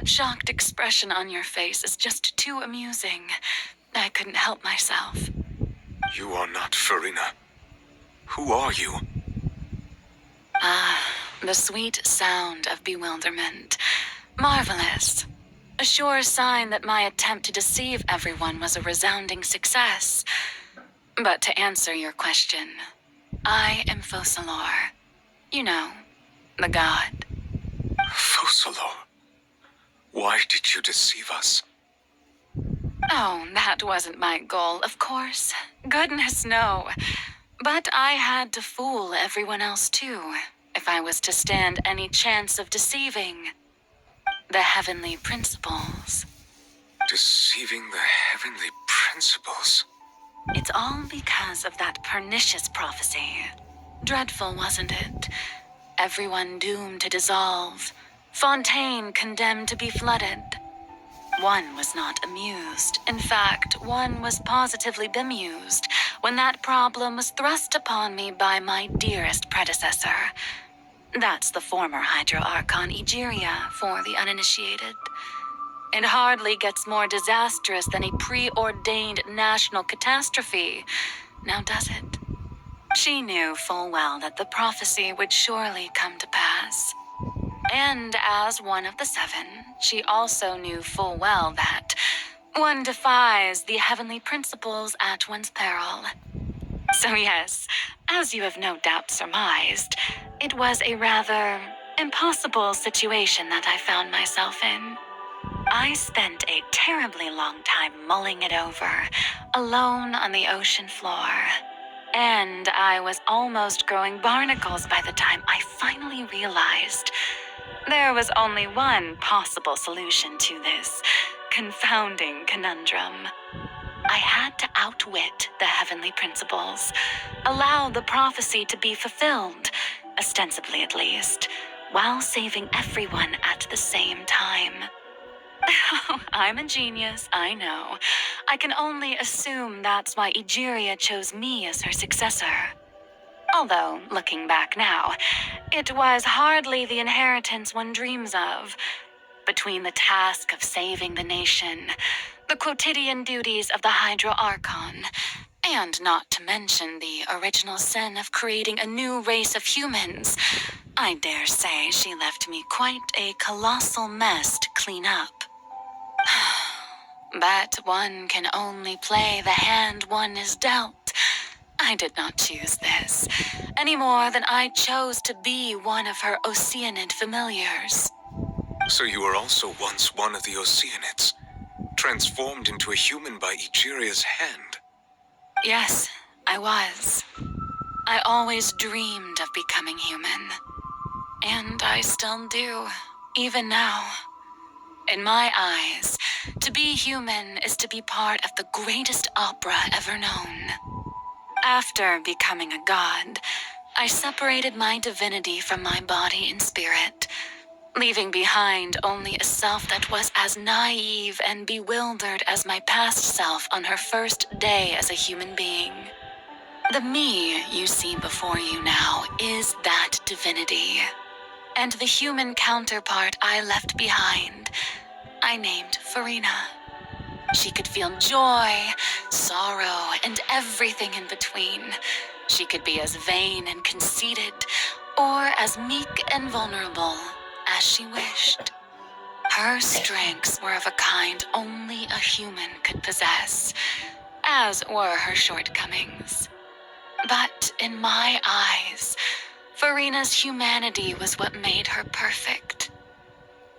That shocked expression on your face is just too amusing. I couldn't help myself. You are not Farina. Who are you? The sweet sound of bewilderment. Marvelous. A sure sign that my attempt to deceive everyone was a resounding success. But to answer your question, I am Focalor. You know, the god. Focalor. Why did you deceive us? Oh, that wasn't my goal, of course. Goodness, no. But I had to fool everyone else too, if I was to stand any chance of deceiving the heavenly principles. Deceiving the heavenly principles? It's all because of that pernicious prophecy. Dreadful, wasn't it? Everyone doomed to dissolve. Fontaine condemned to be flooded. One was not amused. In fact, one was positively bemused when that problem was thrust upon me by my dearest predecessor. That's the former Hydro Archon Egeria for the uninitiated. It hardly gets more disastrous than a preordained national catastrophe, now does it? She knew full well that the prophecy would surely come to pass. And as one of the seven, she also knew full well that one defies the heavenly principles at one's peril. So yes, as you have no doubt surmised, it was a rather impossible situation that I found myself in. I spent a terribly long time mulling it over, alone on the ocean floor. And I was almost growing barnacles by the time I finally realized there was only one possible solution to this confounding conundrum. I had to outwit the heavenly principles, allow the prophecy to be fulfilled, ostensibly at least, while saving everyone at the same time. I'm a genius, I know. I can only assume that's why Egeria chose me as her successor. Although, looking back now, it was hardly the inheritance one dreams of. Between the task of saving the nation, the quotidian duties of the Hydro Archon, and not to mention the original sin of creating a new race of humans, I dare say she left me quite a colossal mess to clean up. But one can only play the hand one is dealt. I did not choose this, any more than I chose to be one of her Oceanid familiars. So you were also once one of the Oceanids, transformed into a human by Egeria's hand? Yes, I was. I always dreamed of becoming human. And I still do, even now. In my eyes, to be human is to be part of the greatest opera ever known. After becoming a god, I separated my divinity from my body and spirit, leaving behind only a self that was as naive and bewildered as my past self on her first day as a human being. The me you see before you now is that divinity. And the human counterpart I left behind, I named Farina. She could feel joy, sorrow, and everything in between. She could be as vain and conceited, or as meek and vulnerable as she wished. Her strengths were of a kind only a human could possess, as were her shortcomings. But in my eyes, Farina's humanity was what made her perfect.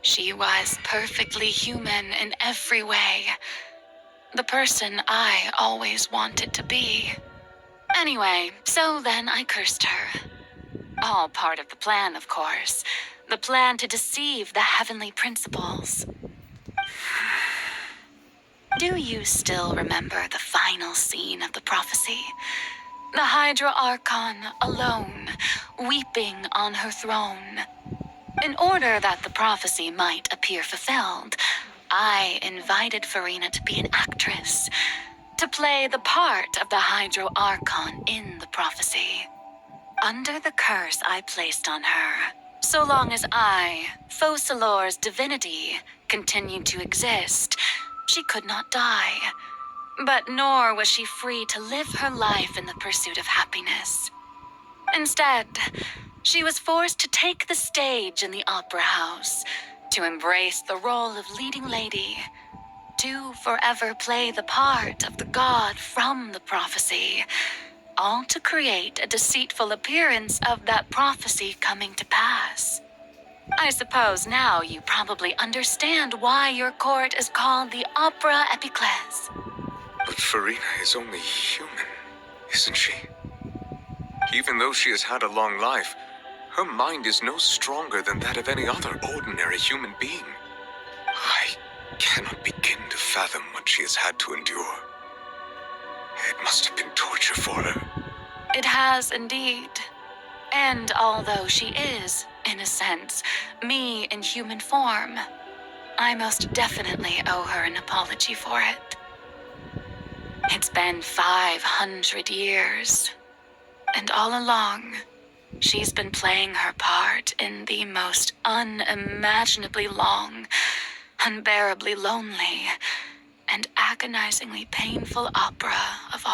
She was perfectly human in every way. The person I always wanted to be. Anyway, so then I cursed her. All part of the plan, of course. The plan to deceive the heavenly principles. Do you still remember the final scene of the prophecy? The Hydro Archon alone, weeping on her throne. In order that the prophecy might appear fulfilled, I invited Farina to be an actress, to play the part of the Hydro Archon in the prophecy. Under the curse I placed on her, so long as I, Focalor's divinity, continued to exist, she could not die. But nor was she free to live her life in the pursuit of happiness. Instead, she was forced to take the stage in the opera house, to embrace the role of leading lady, to forever play the part of the god from the prophecy, all to create a deceitful appearance of that prophecy coming to pass. I suppose now you probably understand why your court is called the Opera Epiclese. But Farina is only human, isn't she? Even though she has had a long life, her mind is no stronger than that of any other ordinary human being. I cannot begin to fathom what she has had to endure. It must have been torture for her. It has indeed. And although she is, in a sense, me in human form, I most definitely owe her an apology for it. It's been 500 years, and all along, she's been playing her part in the most unimaginably long, unbearably lonely, and agonizingly painful opera of